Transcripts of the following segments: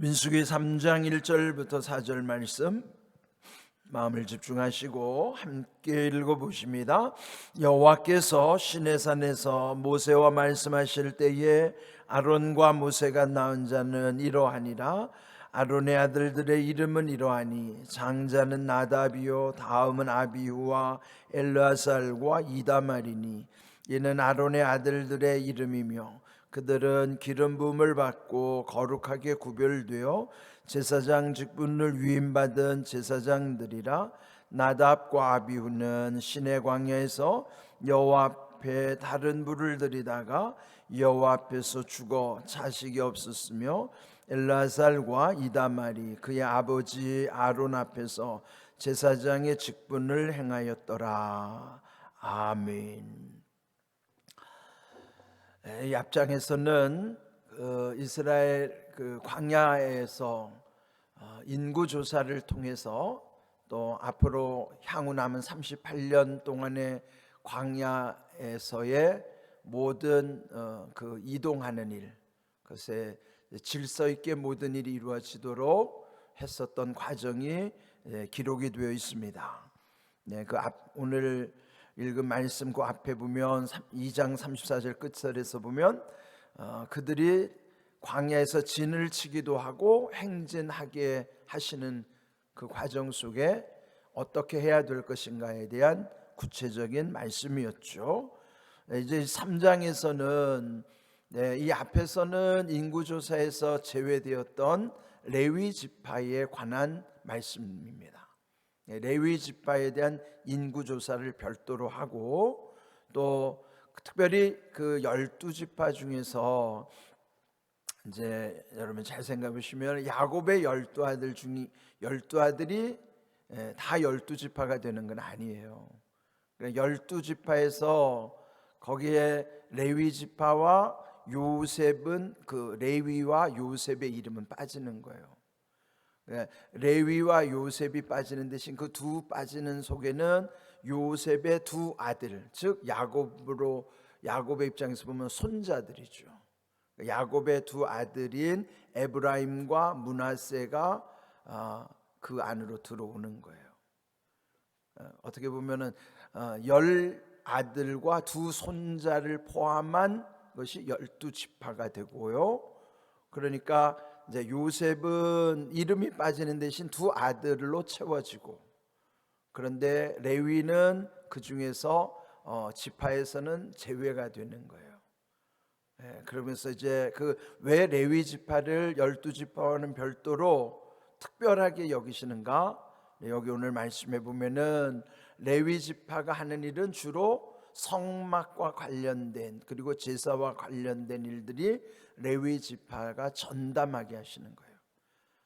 민수기 3장 1절부터 4절 말씀 마음을 집중하시고 함께 읽어보십니다. 여호와께서 시내산에서 모세와 말씀하실 때에 아론과 모세가 낳은 자는 이러하니라. 아론의 아들들의 이름은 이러하니 장자는 나답이요 다음은 아비후와 엘르아살과 이다말이니 이는 아론의 아들들의 이름이며 그들은 기름 부음을 받고 거룩하게 구별되어 제사장 직분을 위임받은 제사장들이라. 나답과 아비후는 시내 광야에서 여호와 앞에 다른 불을 들이다가 여호와 앞에서 죽어 자식이 없었으며 엘르아살과 이다말이 그의 아버지 아론 앞에서 제사장의 직분을 행하였더라. 아멘. 이 앞장에서는 이스라엘 광야에서 인구 조사를 통해서 또 앞으로 향후 남은 38년 동안의 광야에서의 모든 이동하는 일, 그것에 질서 있게 모든 일이 이루어지도록 했었던 과정이 기록이 되어 있습니다. 오늘 읽은 말씀 그 앞에 보면 2장 34절 끝설에서 보면 그들이 광야에서 진을 치기도 하고 행진하게 하시는 그 과정 속에 어떻게 해야 될 것인가에 대한 구체적인 말씀이었죠. 이제 3장에서는 이 앞에서는 인구조사에서 제외되었던 레위 지파에 관한 말씀입니다. 레위 지파에 대한 인구 조사를 별도로 하고 또 특별히 그 12지파 중에서 이제 여러분 잘 생각해 보시면 야곱의 12아들 중에 12아들이 다 12지파가 되는 건 아니에요. 12지파에서 거기에 레위 지파와 요셉은 그 레위와 요셉의 이름은 빠지는 거예요. 레위와 요셉이 빠지는 대신 그 두 빠지는 속에는 요셉의 두 아들, 즉 야곱의 입장에서 보면 손자들이죠. 야곱의 두 아들인 에브라임과 므낫세가 그 안으로 들어오는 거예요. 어떻게 보면은 10아들과 두 손자를 포함한 것이 12지파가 되고요. 그러니까 이제 요셉은 이름이 빠지는 대신 두 아들로 채워지고, 그런데 레위는 그 중에서 지파에서는 제외가 되는 거예요. 그러면서 이제 왜 레위 지파를 12지파와는 별도로 특별하게 여기시는가? 여기 오늘 말씀해 보면은 레위 지파가 하는 일은 주로 성막과 관련된 그리고 제사와 관련된 일들이 레위 지파가 전담하게 하시는 거예요.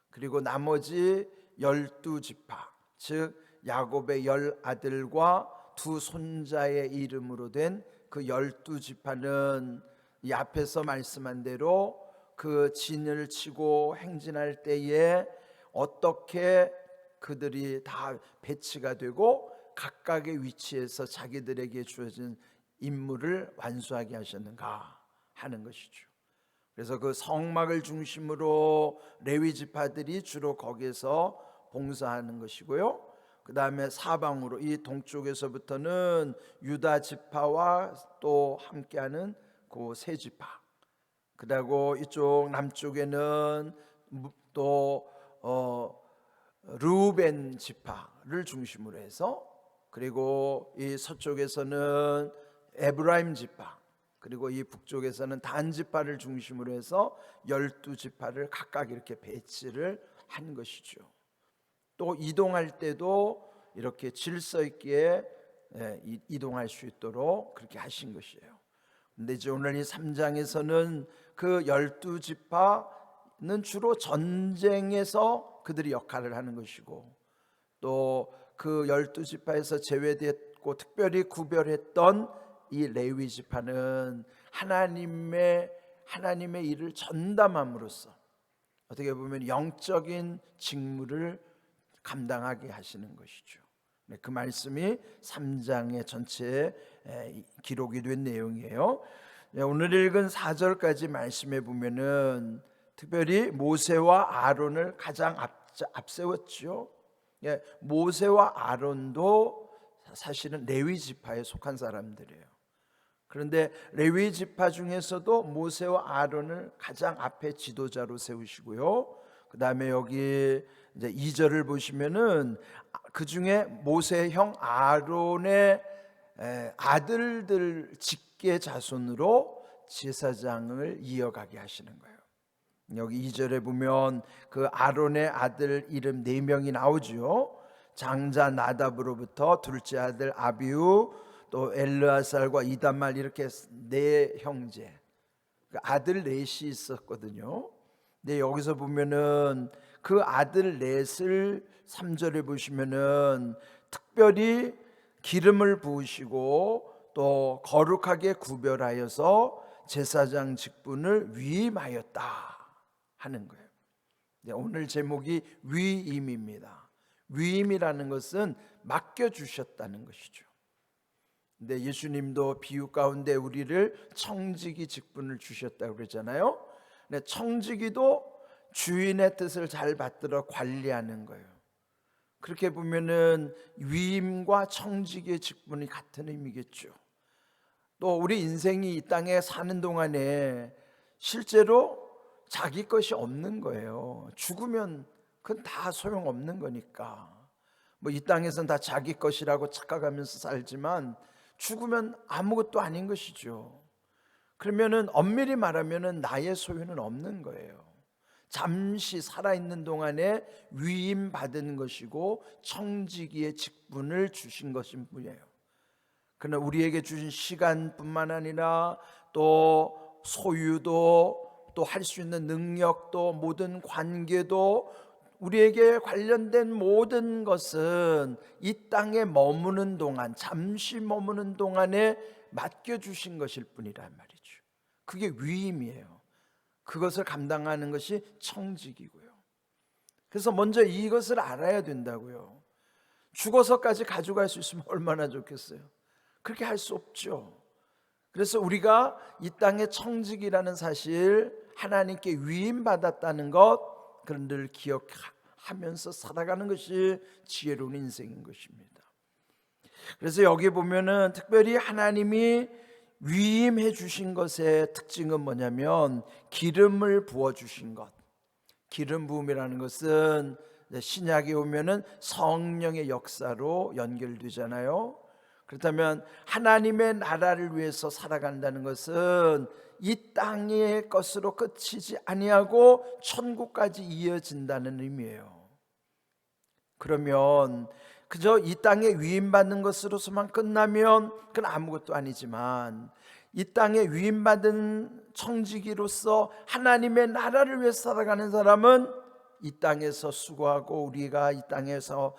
그리고 나머지 12지파, 즉 야곱의 10아들과 두 손자의 이름으로 된 그 12지파는 이 앞에서 말씀한 대로 그 진을 치고 행진할 때에 어떻게 그들이 다 배치가 되고 각각의 위치에서 자기들에게 주어진 임무를 완수하게 하셨는가 하는 것이죠. 그래서 그 성막을 중심으로 레위 지파들이 주로 거기에서 봉사하는 것이고요. 그 다음에 사방으로 이 동쪽에서부터는 유다 지파와 또 함께하는 그 세 지파, 그리고 이쪽 남쪽에는 또 르우벤 지파를 중심으로 해서, 그리고 이 서쪽에서는 에브라임 지파, 그리고 이 북쪽에서는 단 지파를 중심으로 해서 12지파를 각각 이렇게 배치를 한 것이죠. 또 이동할 때도 이렇게 질서 있게 이동할 수 있도록 그렇게 하신 것이에요. 근데 이제 오늘 이 3장에서는 그 12지파는 주로 전쟁에서 그들이 역할을 하는 것이고, 또 그 12지파에서 제외됐고 특별히 구별했던 이 레위 지파는 하나님의 일을 전담함으로써 어떻게 보면 영적인 직무를 감당하게 하시는 것이죠. 그 말씀이 3장의 전체에 기록이 된 내용이에요. 오늘 읽은 4절까지 말씀해 보면은 특별히 모세와 아론을 가장 앞세웠죠. 예, 모세와 아론도 사실은 레위 지파에 속한 사람들이에요. 그런데 레위 지파 중에서도 모세와 아론을 가장 앞에 지도자로 세우시고요. 그 다음에 여기 이제 2절을 보시면은 그 중에 모세의 형 아론의 아들들 직계 자손으로 제사장을 이어가게 하시는 거예요. 여기 2절에 보면 그 아론의 아들 이름 4명이 나오죠. 장자 나답으로부터 둘째 아들 아비후, 또 엘르아살과 이다말, 이렇게 4형제, 아들 넷이 있었거든요. 근데 여기서 보면은 그 아들 넷을 3절에 보시면은 특별히 기름을 부으시고 또 거룩하게 구별하여서 제사장 직분을 위임하였다 하는 거예요. 오늘 제목이 위임입니다. 위임이라는 것은 맡겨주셨다는 것이죠. 근데 예수님도 비유 가운데 우리를 청지기 직분을 주셨다고 그러잖아요. 근데 청지기도 주인의 뜻을 잘 받들어 관리하는 거예요. 그렇게 보면은 위임과 청지기의 직분이 같은 의미겠죠. 또 우리 인생이 이 땅에 사는 동안에 실제로 자기 것이 없는 거예요. 죽으면 그건 다 소용없는 거니까. 뭐 이 땅에서는 다 자기 것이라고 착각하면서 살지만 죽으면 아무것도 아닌 것이죠. 그러면은 엄밀히 말하면은 나의 소유는 없는 거예요. 잠시 살아있는 동안에 위임 받은 것이고 청지기의 직분을 주신 것인 뿐이에요. 그러나 우리에게 주신 시간뿐만 아니라 또 소유도, 또 할 수 있는 능력도, 모든 관계도, 우리에게 관련된 모든 것은 이 땅에 머무는 동안, 잠시 머무는 동안에 맡겨주신 것일 뿐이란 말이죠. 그게 위임이에요. 그것을 감당하는 것이 청직이고요. 그래서 먼저 이것을 알아야 된다고요. 죽어서까지 가져갈 수 있으면 얼마나 좋겠어요. 그렇게 할 수 없죠. 그래서 우리가 이 땅의 청직이라는 사실, 하나님께 위임받았다는 것, 그런 늘 기억하면서 살아가는 것이 지혜로운 인생인 것입니다. 그래서 여기 보면은 특별히 하나님이 위임해 주신 것의 특징은 뭐냐면 기름을 부어 주신 것. 기름 부음이라는 것은 신약에 오면은 성령의 역사로 연결되잖아요. 그렇다면 하나님의 나라를 위해서 살아간다는 것은 이 땅의 것으로 끝이지 아니하고 천국까지 이어진다는 의미예요. 그러면 그저 이 땅에 위임받는 것으로서만 끝나면 그건 아무것도 아니지만, 이 땅에 위임받은 청지기로서 하나님의 나라를 위해서 살아가는 사람은 이 땅에서 수고하고 우리가 이 땅에서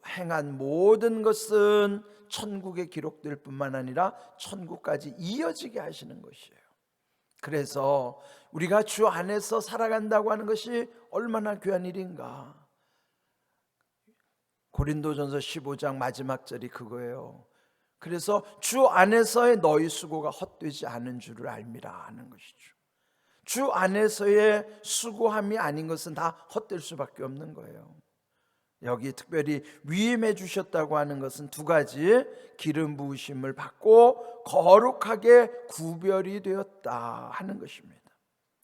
행한 모든 것은 천국에 기록될 뿐만 아니라 천국까지 이어지게 하시는 것이에요. 그래서 우리가 주 안에서 살아간다고 하는 것이 얼마나 귀한 일인가. 고린도전서 15장 마지막 절이 그거예요. 그래서 주 안에서의 너희 수고가 헛되지 않은 줄을 알미라 하는 것이죠. 주 안에서의 수고함이 아닌 것은 다 헛될 수밖에 없는 거예요. 여기 특별히 위임해 주셨다고 하는 것은 두 가지, 기름 부으심을 받고 거룩하게 구별이 되었다 하는 것입니다.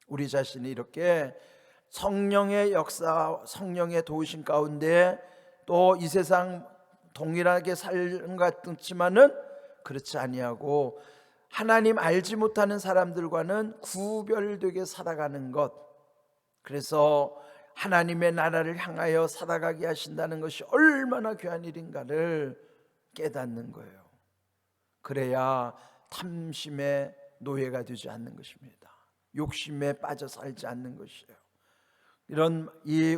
우리 자신이 이렇게 성령의 역사, 성령의 도우심 가운데 또 이 세상 동일하게 사는 것 같지만은 그렇지 아니하고 하나님 알지 못하는 사람들과는 구별되게 살아가는 것, 그래서 하나님의 나라를 향하여 살아가게 하신다는 것이 얼마나 귀한 일인가를 깨닫는 거예요. 그래야 탐심의 노예가 되지 않는 것입니다. 욕심에 빠져 살지 않는 것이에요. 이런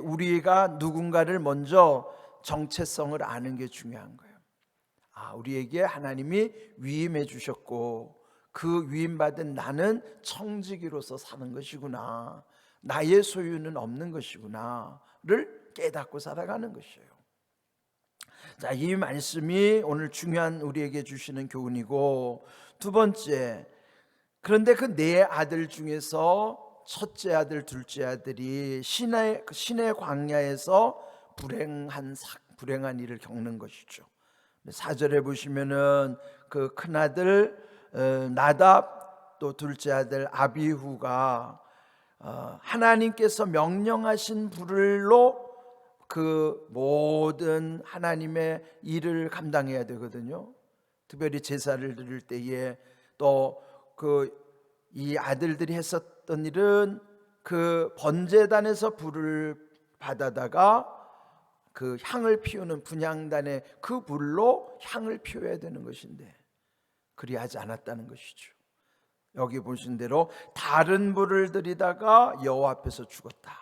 우리가 누군가를 먼저 정체성을 아는 게 중요한 거예요. 우리에게 하나님이 위임해 주셨고 그 위임받은 나는 청지기로서 사는 것이구나, 나의 소유는 없는 것이구나를 깨닫고 살아가는 것이에요. 자, 이 말씀이 오늘 중요한 우리에게 주시는 교훈이고, 두 번째, 그런데 그 네 아들 중에서 첫째 아들, 둘째 아들이 신의 광야에서 불행한 일을 겪는 것이죠. 4절에 보시면은 그 큰아들 나답, 또 둘째 아들 아비후가 하나님께서 명령하신 불로 그 모든 하나님의 일을 감당해야 되거든요. 특별히 제사를 드릴 때에 또 이 아들들이 했었던 일은 그 번제단에서 불을 받아다가 그 향을 피우는 분향단의 그 불로 향을 피워야 되는 것인데 그리하지 않았다는 것이죠. 여기 보신 대로 다른 불을 들이다가 여호와 앞에서 죽었다.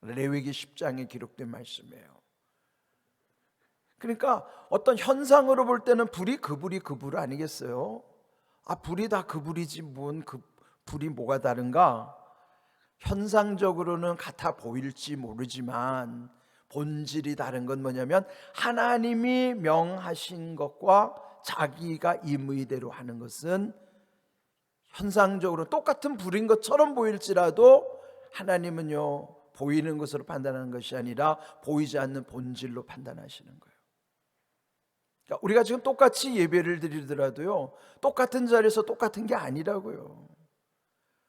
레위기 10장에 기록된 말씀이에요. 그러니까 어떤 현상으로 볼 때는 불이 그 불 아니겠어요? 불이 다 그 불이지 뭔 그 불이 뭐가 다른가? 현상적으로는 같아 보일지 모르지만 본질이 다른 건 뭐냐면 하나님이 명하신 것과 자기가 임의대로 하는 것은 현상적으로 똑같은 불인 것처럼 보일지라도 하나님은요 보이는 것으로 판단하는 것이 아니라 보이지 않는 본질로 판단하시는 거예요. 그러니까 우리가 지금 똑같이 예배를 드리더라도요 똑같은 자리에서 똑같은 게 아니라고요.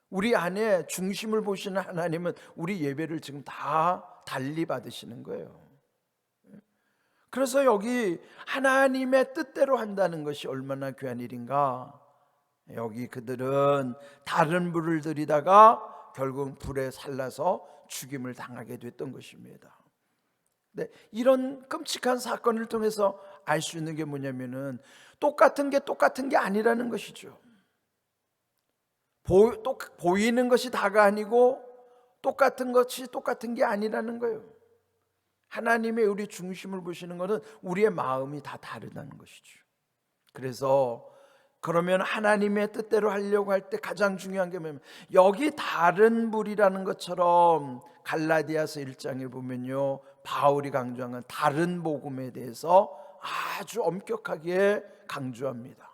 우리 안에 중심을 보시는 하나님은 우리 예배를 지금 다 달리 받으시는 거예요. 그래서 여기 하나님의 뜻대로 한다는 것이 얼마나 귀한 일인가. 여기 그들은 다른 불을 들이다가 결국 불에 살라서 죽임을 당하게 됐던 것입니다. 네, 이런 끔찍한 사건을 통해서 알 수 있는 게 뭐냐면은 똑같은 게 아니라는 것이죠. 보이는 것이 다가 아니고 똑같은 것이 똑같은 게 아니라는 거예요. 하나님의 우리 중심을 보시는 것은 우리의 마음이 다 다르다는 것이죠. 그래서 그러면 하나님의 뜻대로 하려고 할 때 가장 중요한 게 뭐냐면 여기 다른 불이라는 것처럼 갈라디아서 1장에 보면요 바울이 강조한 건 다른 복음에 대해서 아주 엄격하게 강조합니다.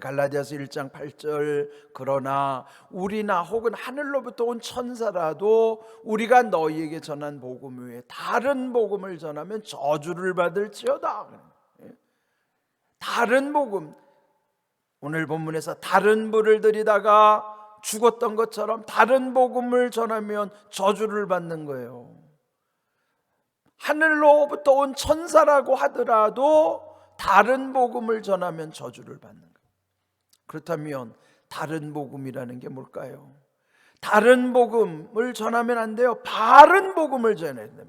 갈라디아서 1장 8절 그러나 우리나 혹은 하늘로부터 온 천사라도 우리가 너희에게 전한 복음 외에 다른 복음을 전하면 저주를 받을지어다. 다른 복음, 오늘 본문에서 다른 불을 들이다가 죽었던 것처럼 다른 복음을 전하면 저주를 받는 거예요. 하늘로부터 온 천사라고 하더라도 다른 복음을 전하면 저주를 받는 거예요. 그렇다면 다른 복음이라는 게 뭘까요? 다른 복음을 전하면 안 돼요. 바른 복음을 전해야 돼요.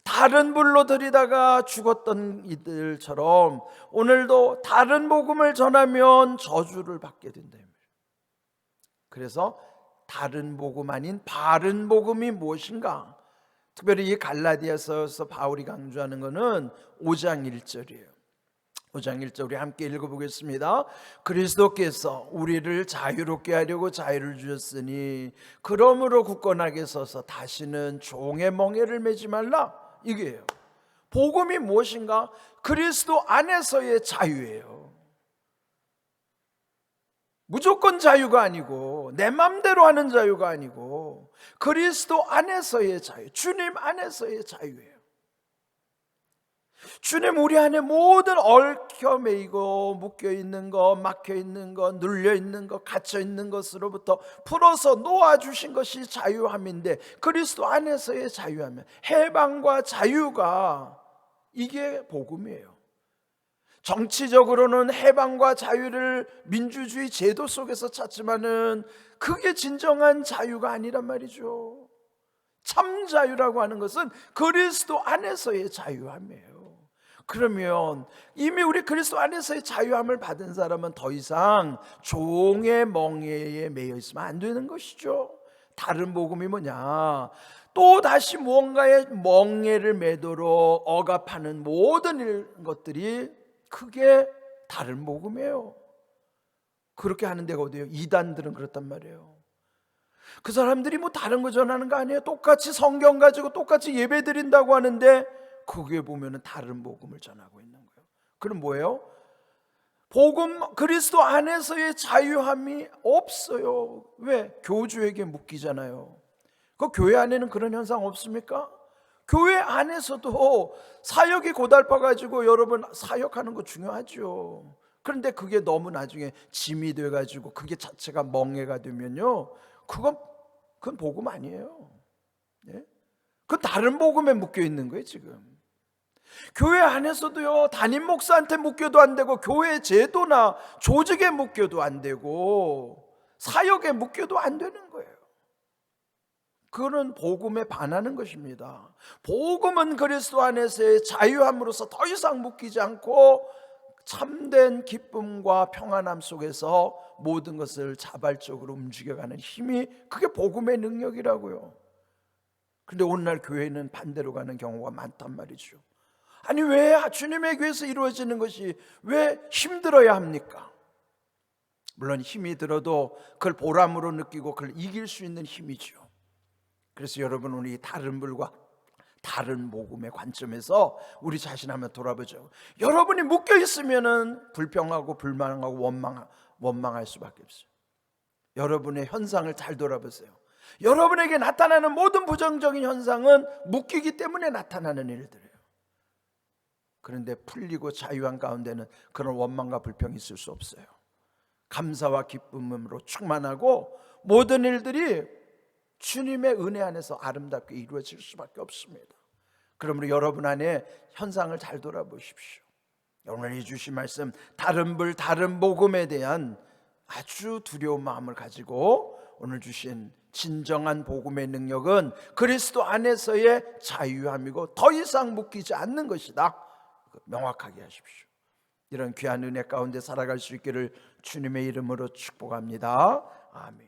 다른 불로 들이다가 죽었던 이들처럼 오늘도 다른 복음을 전하면 저주를 받게 된다. 그래서 다른 복음 아닌 바른 복음이 무엇인가? 특별히 이 갈라디아서에서 바울이 강조하는 것은 5장 1절이에요 5장 1절 우리 함께 읽어보겠습니다. 그리스도께서 우리를 자유롭게 하려고 자유를 주셨으니 그러므로 굳건하게 서서 다시는 종의 멍에를 매지 말라. 이게요. 복음이 무엇인가? 그리스도 안에서의 자유예요. 무조건 자유가 아니고 내 맘대로 하는 자유가 아니고 그리스도 안에서의 자유, 주님 안에서의 자유예요. 주님 우리 안에 모든 얽혀 매이고 묶여 있는 것, 막혀 있는 것, 눌려 있는 것, 갇혀 있는 것으로부터 풀어서 놓아 주신 것이 자유함인데 그리스도 안에서의 자유하면 해방과 자유가 이게 복음이에요. 정치적으로는 해방과 자유를 민주주의 제도 속에서 찾지만은 그게 진정한 자유가 아니란 말이죠. 참 자유라고 하는 것은 그리스도 안에서의 자유함이에요. 그러면 이미 우리 그리스도 안에서의 자유함을 받은 사람은 더 이상 종의 멍에에 매여 있으면 안 되는 것이죠. 다른 복음이 뭐냐? 또 다시 무언가의 멍에를 매도록 억압하는 모든 것들이 크게 다른 복음이에요. 그렇게 하는 데가 어디예요? 이단들은 그렇단 말이에요. 그 사람들이 뭐 다른 거 전하는 거 아니에요? 똑같이 성경 가지고 똑같이 예배 드린다고 하는데 거기에 보면은 다른 복음을 전하고 있는 거예요. 그럼 뭐예요? 복음 그리스도 안에서의 자유함이 없어요. 왜? 교주에게 묶이잖아요. 그 교회 안에는 그런 현상 없습니까? 교회 안에서도 사역이 고달파 가지고 여러분 사역하는 거 중요하죠. 그런데 그게 너무 나중에 짐이 돼 가지고 그게 자체가 멍해가 되면요, 그건 복음 아니에요. 예? 그건 다른 복음에 묶여 있는 거예요. 지금 교회 안에서도요, 담임 목사한테 묶여도 안 되고, 교회 제도나 조직에 묶여도 안 되고, 사역에 묶여도 안 되는 거예요. 그거는 복음에 반하는 것입니다. 복음은 그리스도 안에서의 자유함으로써 더 이상 묶이지 않고 참된 기쁨과 평안함 속에서 모든 것을 자발적으로 움직여가는 힘이, 그게 복음의 능력이라고요. 그런데 오늘날 교회는 반대로 가는 경우가 많단 말이죠. 아니, 왜 주님의 교회에서 이루어지는 것이 왜 힘들어야 합니까? 물론 힘이 들어도 그걸 보람으로 느끼고 그걸 이길 수 있는 힘이죠. 그래서 여러분, 우리 다른 불과 다른 복음의 관점에서 우리 자신 한번 돌아보죠. 여러분이 묶여 있으면은 불평하고 불만하고 원망할 수밖에 없어요. 여러분의 현상을 잘 돌아보세요. 여러분에게 나타나는 모든 부정적인 현상은 묶이기 때문에 나타나는 일들이에요. 그런데 풀리고 자유한 가운데는 그런 원망과 불평이 있을 수 없어요. 감사와 기쁨으로 충만하고 모든 일들이 주님의 은혜 안에서 아름답게 이루어질 수밖에 없습니다. 그러므로 여러분 안에 현상을 잘 돌아보십시오. 오늘 이 주신 말씀, 다른 불 다른 복음에 대한 아주 두려운 마음을 가지고 오늘 주신 진정한 복음의 능력은 그리스도 안에서의 자유함이고 더 이상 묶이지 않는 것이다, 명확하게 하십시오. 이런 귀한 은혜 가운데 살아갈 수 있기를 주님의 이름으로 축복합니다. 아멘.